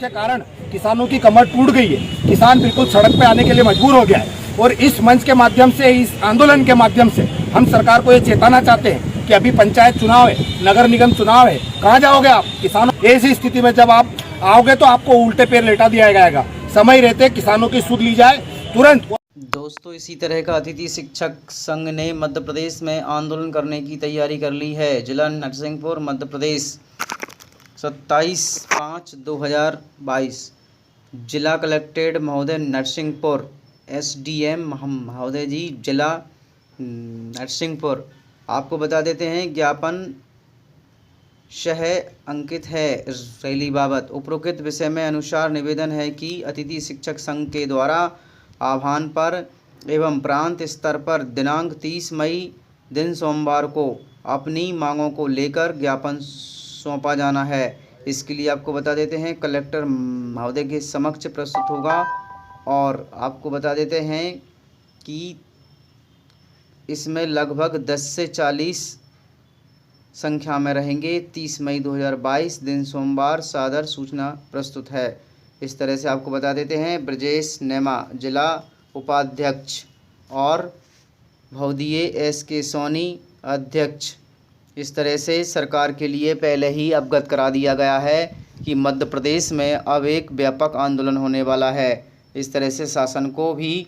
जिसके कारण किसानों की कमर टूट गई है। किसान बिल्कुल सड़क पे आने के लिए मजबूर हो गया है और इस मंच के माध्यम से, इस आंदोलन के माध्यम से हम सरकार को ये चेताना चाहते हैं कि अभी पंचायत चुनाव है, नगर निगम चुनाव है, कहाँ जाओगे आप किसानों? ऐसी स्थिति में जब आप आओगे तो आपको उल्टे पैर लेटा दिया जाएगा। समय रहते किसानों की सुध ली जाए तुरंत। दोस्तों, इसी तरह का अतिथि शिक्षक संघ ने मध्य प्रदेश में आंदोलन करने की तैयारी कर ली है। जिला नरसिंहपुर मध्य प्रदेश 27/5/2022। जिला कलेक्टेड महोदय नरसिंहपुर, एसडीएम महोदय जी जिला नरसिंहपुर। आपको बता देते हैं ज्ञापन शह अंकित है रैली बाबत। उपरोक्त विषय में अनुसार निवेदन है कि अतिथि शिक्षक संघ के द्वारा आह्वान पर एवं प्रांत स्तर पर दिनांक 30 मई दिन सोमवार को अपनी मांगों को लेकर ज्ञापन सौंपा जाना है। इसके लिए आपको बता देते हैं कलेक्टर महोदय के समक्ष प्रस्तुत होगा और आपको बता देते हैं कि इसमें लगभग 10 से 40 संख्या में रहेंगे। 30 मई 2022 दिन सोमवार सादर सूचना प्रस्तुत है। इस तरह से आपको बता देते हैं ब्रजेश नेमा जिला उपाध्यक्ष और भौदिये एसके सोनी अध्यक्ष। इस तरह से सरकार के लिए पहले ही अवगत करा दिया गया है कि मध्य प्रदेश में अब एक व्यापक आंदोलन होने वाला है। इस तरह से शासन को भी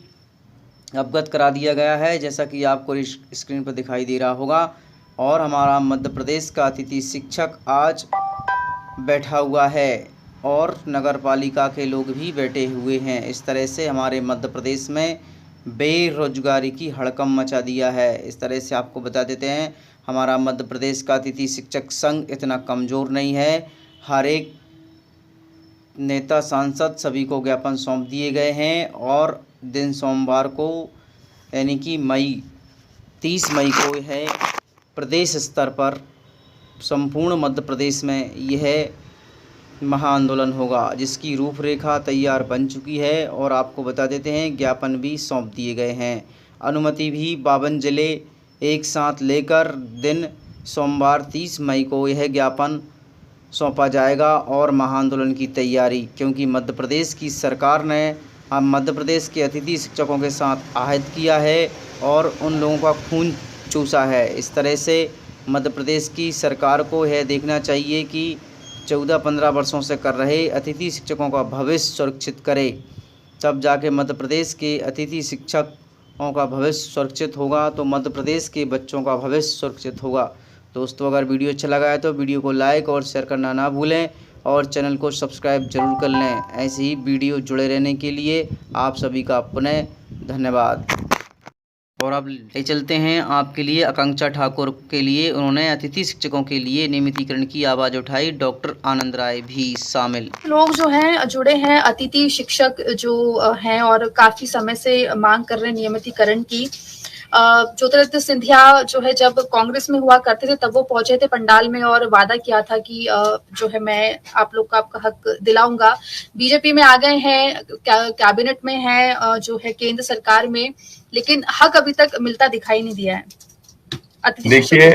अवगत करा दिया गया है, जैसा कि आपको स्क्रीन पर दिखाई दे रहा होगा। और हमारा मध्य प्रदेश का अतिथि शिक्षक आज बैठा हुआ है और नगर पालिका के लोग भी बैठे हुए हैं। इस तरह से हमारे मध्य प्रदेश में बेरोजगारी की हड़कंप मचा दिया है। इस तरह से आपको बता देते हैं हमारा मध्य प्रदेश का अतिथि शिक्षक संघ इतना कमज़ोर नहीं है। हर एक नेता सांसद सभी को ज्ञापन सौंप दिए गए हैं और दिन सोमवार को यानी कि 30 मई को है प्रदेश स्तर पर संपूर्ण मध्य प्रदेश में यह महाआंदोलन होगा, जिसकी रूपरेखा तैयार बन चुकी है और आपको बता देते हैं ज्ञापन भी सौंप दिए गए हैं। अनुमति भी 52 जिले एक साथ लेकर दिन सोमवार 30 मई को यह ज्ञापन सौंपा जाएगा और महाआंदोलन की तैयारी, क्योंकि मध्य प्रदेश की सरकार ने मध्य प्रदेश के अतिथि शिक्षकों के साथ आहद किया है और उन लोगों का खून चूसा है। इस तरह से मध्य प्रदेश की सरकार को यह देखना चाहिए कि 14-15 वर्षों से कर रहे अतिथि शिक्षकों का भविष्य सुरक्षित करे, तब जाके मध्य प्रदेश के अतिथि शिक्षकों का भविष्य सुरक्षित होगा, तो मध्य प्रदेश के बच्चों का भविष्य सुरक्षित होगा। दोस्तों, अगर वीडियो अच्छा लगा है तो वीडियो को लाइक और शेयर करना ना भूलें और चैनल को सब्सक्राइब जरूर कर लें। ऐसे ही वीडियो जुड़े रहने के लिए आप सभी का पुनः धन्यवाद। और अब ले चलते हैं आपके लिए आकांक्षा ठाकुर के लिए। उन्होंने अतिथि शिक्षकों के लिए नियमितीकरण की आवाज़ उठाई। डॉक्टर आनंद राय भी शामिल। लोग जो हैं जुड़े हैं, अतिथि शिक्षक जो हैं और काफी समय से मांग कर रहे हैं नियमितीकरण की। ज्योतिरादित्य सिंधिया जो है जब कांग्रेस में हुआ करते थे तब वो पहुंचे थे पंडाल में और वादा किया था कि जो है मैं आप लोग का आपका हक दिलाऊंगा। बीजेपी में आ गए हैं, कैबिनेट में है जो है केंद्र सरकार में, लेकिन हक अभी तक मिलता दिखाई नहीं दिया है। देखिए,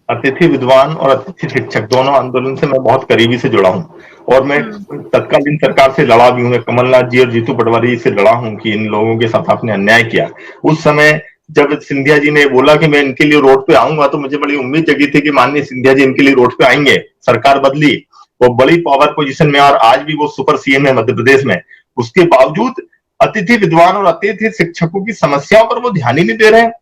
अतिथि विद्वान और अतिथि शिक्षक दोनों आंदोलन से मैं बहुत करीबी से जुड़ा हूँ और मैं तत्कालीन सरकार से लड़ा भी हूँ। मैं कमलनाथ जी और जीतू पटवारी से लड़ा हूँ कि इन लोगों के साथ आपने अन्याय किया। उस समय जब सिंधिया जी ने बोला कि मैं इनके लिए रोड पे आऊंगा तो मुझे बड़ी उम्मीद जगी थी कि माननीय सिंधिया जी इनके लिए रोड पे आएंगे। सरकार बदली, वो बड़ी पावर पोजीशन में और आज भी वो सुपर सीएम है मध्य प्रदेश में। उसके बावजूद अतिथि विद्वान और अतिथि शिक्षकों की समस्याओं पर वो ध्यान ही नहीं दे रहे हैं।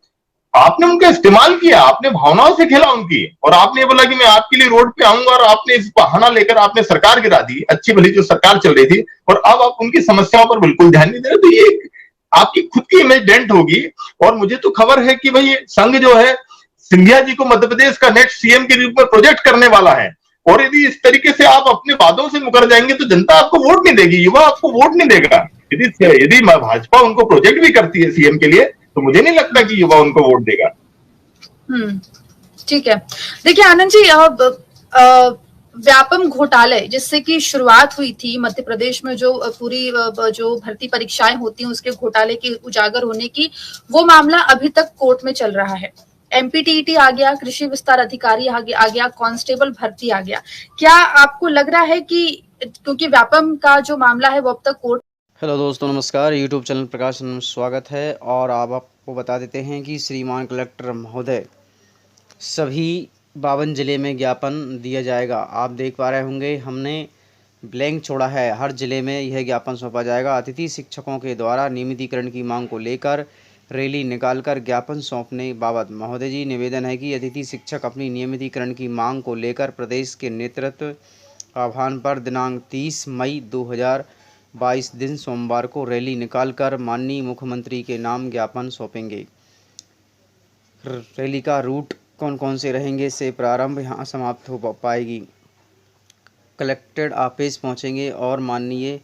आपने उनका इस्तेमाल किया, आपने भावनाओं से खेला उनकी और आपने बोला कि मैं आपके लिए रोड पे आऊंगा और आपने इस बहाना लेकर आपने सरकार गिरा दी, अच्छी भली जो सरकार चल रही थी, और अब आप उनकी समस्याओं पर बिल्कुल ध्यान नहीं दे रहे। तो ये आपकी खुद की इमेज डेंट होगी। और मुझे तो खबर है कि भाई संघ जो है सिंधिया जी को मध्य प्रदेश का नेक्स्ट सीएम के रूप में प्रोजेक्ट करने वाला है और यदि इस तरीके से आप अपने वादों से मुकर जाएंगे तो जनता आपको वोट नहीं देगी, युवा आपको वोट नहीं देगा। यदि भाजपा उनको प्रोजेक्ट भी करती है सीएम के लिए तो मुझे नहीं लगता कि युवा उनको वोट देगा। ठीक है। देखिए आनंद जी, व्यापम घोटाले जिससे कि शुरुआत हुई थी मध्य प्रदेश में, जो पूरी जो भर्ती परीक्षाएं होती हैं उसके घोटाले के उजागर होने की, वो मामला अभी तक कोर्ट में चल रहा है। MPTET आ गया, कृषि विस्तार अधिकारी आ गया, कांस्टेबल भर्ती आ गया। क्या आपको लग रहा है कि क्योंकि व्यापम का जो मामला है वो अब तक कोर्ट। हेलो दोस्तों, नमस्कार। यूट्यूब चैनल प्रकाश में स्वागत है। और आपको बता देते हैं कि श्रीमान कलेक्टर महोदय, सभी 52 ज़िले में ज्ञापन दिया जाएगा। आप देख पा रहे होंगे, हमने ब्लैंक छोड़ा है। हर ज़िले में यह ज्ञापन सौंपा जाएगा। अतिथि शिक्षकों के द्वारा नियमितीकरण की मांग को लेकर रैली निकालकर ज्ञापन सौंपने बाबत महोदय जी निवेदन है कि अतिथि शिक्षक अपनी नियमितीकरण की मांग को लेकर प्रदेश के नेतृत्व आह्वान पर दिनांक 30 मई 2022 दिन सोमवार को रैली निकालकर माननीय मुख्यमंत्री के नाम ज्ञापन सौंपेंगे। रैली का रूट कौन कौन से रहेंगे से प्रारंभ यहाँ समाप्त हो पाएगी। कलेक्टेड ऑफिस पहुँचेंगे और माननीय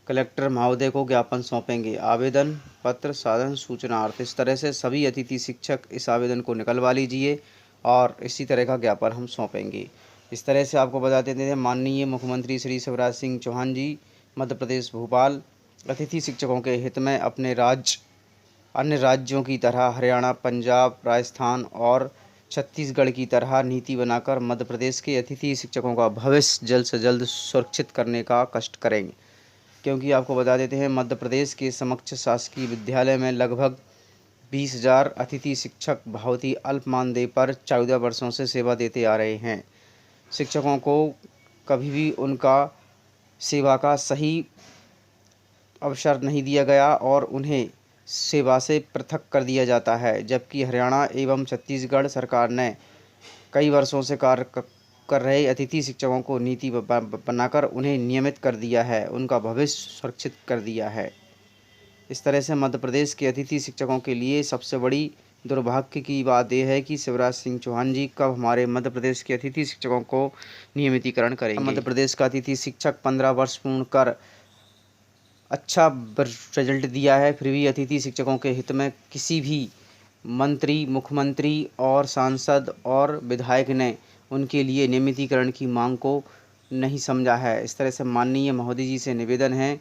कलेक्टर महोदय को ज्ञापन सौंपेंगे। आवेदन पत्र साधन सूचनार्थ। इस तरह से सभी अतिथि शिक्षक इस आवेदन को निकलवा लीजिए और इसी तरह का ज्ञापन हम सौंपेंगे। इस तरह से आपको बता देते हैं, माननीय मुख्यमंत्री श्री शिवराज सिंह चौहान जी मध्य प्रदेश भोपाल अतिथि शिक्षकों के हित में अपने अन्य राज्यों की तरह हरियाणा, पंजाब, राजस्थान और छत्तीसगढ़ की तरह नीति बनाकर मध्य प्रदेश के अतिथि शिक्षकों का भविष्य जल्द से जल्द सुरक्षित करने का कष्ट करेंगे। क्योंकि आपको बता देते हैं, मध्य प्रदेश के समक्ष शासकीय विद्यालय में लगभग 20,000 अतिथि शिक्षक बहुत ही अल्प मानदेय पर 14 वर्षों से सेवा देते आ रहे हैं। शिक्षकों को कभी भी उनका सेवा का सही अवसर नहीं दिया गया और उन्हें सेवा से पृथक कर दिया जाता है, जबकि हरियाणा एवं छत्तीसगढ़ सरकार ने कई वर्षों से कार्य कर रहे अतिथि शिक्षकों को नीति बनाकर उन्हें नियमित कर दिया है, उनका भविष्य सुरक्षित कर दिया है। इस तरह से मध्य प्रदेश के अतिथि शिक्षकों के लिए सबसे बड़ी दुर्भाग्य की बात यह है कि शिवराज सिंह चौहान जी कब हमारे मध्य प्रदेश के अतिथि शिक्षकों को नियमितीकरण करेंगे। मध्य प्रदेश का अतिथि शिक्षक 15 वर्ष पूर्ण कर अच्छा रिजल्ट दिया है, फिर भी अतिथि शिक्षकों के हित में किसी भी मंत्री, मुख्यमंत्री और सांसद और विधायक ने उनके लिए नियमितीकरण की मांग को नहीं समझा है। इस तरह से माननीय महोदय जी से निवेदन है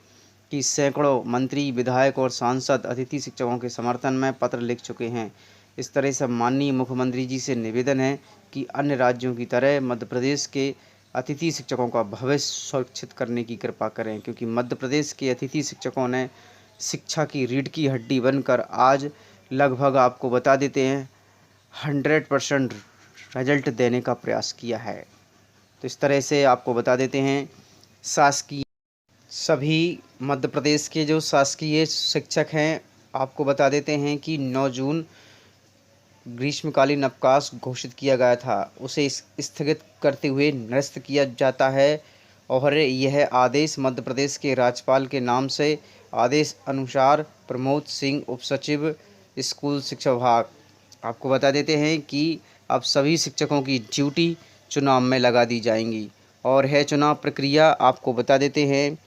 कि सैकड़ों मंत्री, विधायक और सांसद अतिथि शिक्षकों के समर्थन में पत्र लिख चुके हैं। इस तरह से माननीय मुख्यमंत्री जी से निवेदन है कि अन्य राज्यों की तरह मध्य प्रदेश के अतिथि शिक्षकों का भविष्य सुरक्षित करने की कृपा करें, क्योंकि मध्य प्रदेश के अतिथि शिक्षकों ने शिक्षा की रीढ़ की हड्डी बनकर आज लगभग आपको बता देते हैं 100% रिजल्ट देने का प्रयास किया है। तो इस तरह से आपको बता देते हैं, शासकीय सभी मध्य प्रदेश के जो शासकीय शिक्षक हैं, आपको बता देते हैं कि 9 जून ग्रीष्मकालीन अवकाश घोषित किया गया था, उसे स्थगित करते हुए निरस्त किया जाता है। और यह आदेश मध्य प्रदेश के राज्यपाल के नाम से आदेश अनुसार प्रमोद सिंह, उप सचिव स्कूल शिक्षा विभाग। आपको बता देते हैं कि अब सभी शिक्षकों की ड्यूटी चुनाव में लगा दी जाएंगी और है चुनाव प्रक्रिया आपको बता देते हैं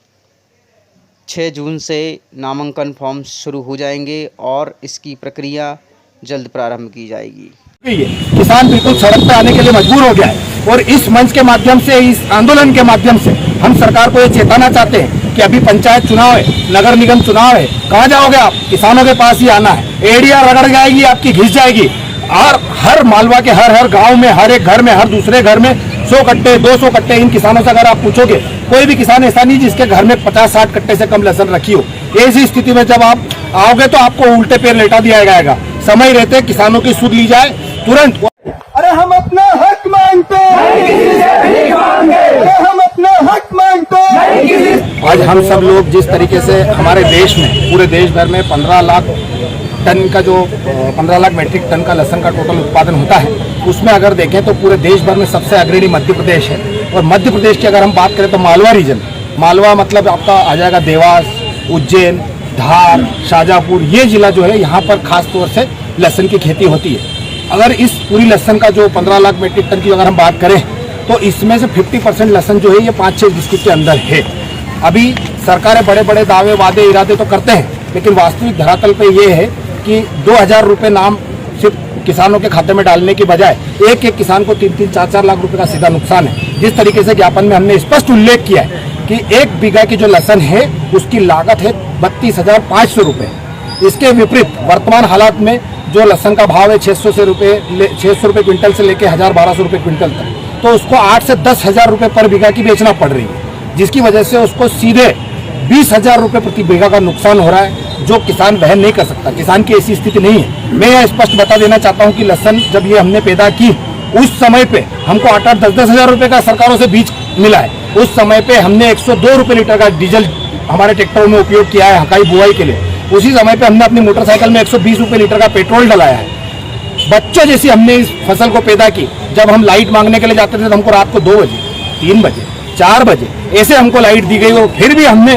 6 जून से नामांकन फॉर्म शुरू हो जाएंगे और इसकी प्रक्रिया जल्द प्रारंभ की जाएगी। किसान बिल्कुल सड़क पे आने के लिए मजबूर हो गया है और इस मंच के माध्यम से, इस आंदोलन के माध्यम से हम सरकार को ये चेताना चाहते हैं कि अभी पंचायत चुनाव है, नगर निगम चुनाव है, कहाँ जाओगे आप? किसानों के पास ही आना है। एड़ियां रगड़ जाएगी, आपकी घिस जाएगी। और हर मालवा के हर गांव में, हर एक घर में, हर दूसरे घर में 100 कट्टे, 200 कट्टे इन किसानों से अगर आप पूछोगे, कोई भी किसान ऐसा नहीं जिसके घर में 50-60 कट्टे से कम लहसुन रखी हो। ऐसी स्थिति में जब आप आओगे तो आपको उल्टे पैर लेटा दिया जाएगा। समय रहते किसानों की सुध ली जाए तुरंत। अरे हम अपना हक मांगते हैं, अरे हम अपना हक मांगते हैं। आज हम सब लोग जिस तरीके से हमारे देश में, पूरे देश भर में 15 लाख टन का जो 15 लाख मेट्रिक टन का लहसुन का टोटल उत्पादन होता है, उसमें अगर देखें तो पूरे देश भर में सबसे अग्रणी मध्य प्रदेश है। और मध्य प्रदेश की अगर हम बात करें तो मालवा रीजन, मालवा मतलब आपका आ जाएगा देवास, उज्जैन, धार, शाजापुर, ये जिला जो है, यहाँ पर खास तौर से लहसुन की खेती होती है। अगर इस पूरी लहसुन का जो 15 लाख मेट्रिक टन की अगर हम बात करें तो इसमें से 50% लहसुन जो है ये 5-6 डिस्ट्रिक्ट के अंदर है। अभी सरकारें बड़े बड़े दावे, वादे, इरादे तो करते हैं, लेकिन वास्तविक धरातल पे ये है कि 2,000 रुपये नाम सिर्फ किसानों के खाते में डालने की बजाय एक एक किसान को 3-3, 4-4 लाख रुपए का सीधा नुकसान है। जिस तरीके से ज्ञापन में हमने स्पष्ट उल्लेख किया है कि 1 बीघा की जो लहसुन है उसकी लागत है 32,500 रुपये। इसके विपरीत वर्तमान हालात में जो लहसुन का भाव है 600 रुपये क्विंटल से लेके 1000-1200 रुपये क्विंटल तक, तो उसको 8 से 10,000 रुपये पर बीघा की बेचना पड़ रही है, जिसकी वजह से उसको सीधे 20,000 रुपये प्रति बीघा का नुकसान हो रहा है, जो किसान वहन नहीं कर सकता। किसान की ऐसी स्थिति नहीं है। मैं यह स्पष्ट बता देना चाहता हूं कि लहसुन जब ये हमने पैदा की, उस समय पे हमको 8-8, 10-10 हज़ार रुपये का सरकारों से बीज मिला है। उस समय पे हमने 102 रुपये लीटर का डीजल हमारे ट्रैक्टरों में उपयोग किया है हकाई बुआई के लिए। उसी समय पे हमने अपनी मोटरसाइकिल में 120 रुपये लीटर का पेट्रोल डलाया है। बच्चों जैसी हमने इस फसल को पैदा की। जब हम लाइट मांगने के लिए जाते थे तो हमको रात को 2 बजे, 3 बजे, 4 बजे ऐसे हमको लाइट दी गई, और फिर भी हमने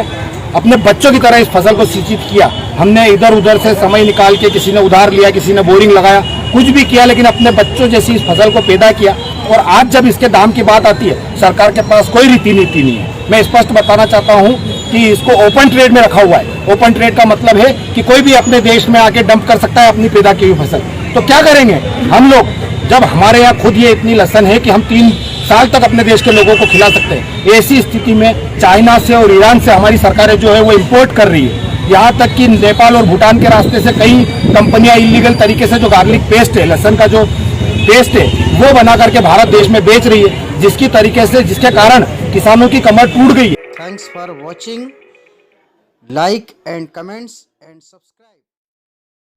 अपने बच्चों की तरह इस फसल को सिंचित किया। हमने इधर उधर से समय निकाल के, किसी ने उधार लिया, किसी ने बोरिंग लगाया, कुछ भी किया, लेकिन अपने बच्चों जैसी इस फसल को पैदा किया। और आज जब इसके दाम की बात आती है, सरकार के पास कोई रीति नीति नहीं है। मैं स्पष्ट बताना चाहता हूं कि इसको ओपन ट्रेड में रखा हुआ है। ओपन ट्रेड का मतलब है कि कोई भी अपने देश में आके डंप कर सकता है अपनी पैदा की हुई फसल। तो क्या करेंगे हम लोग, जब हमारे यहाँ खुद ये इतनी लहसुन है कि हम 3 साल तक अपने देश के लोगों को खिला सकते हैं। ऐसी स्थिति में चाइना से और ईरान से हमारी सरकारें जो है वो इम्पोर्ट कर रही है। यहाँ तक कि नेपाल और भूटान के रास्ते से कई कंपनियां इलीगल तरीके से जो गार्लिक पेस्ट है, लहसुन का जो पेस्ट है, वो बना करके भारत देश में बेच रही है, जिसके कारण किसानों की कमर टूट गई है। Thanks for watching, like and comments and subscribe.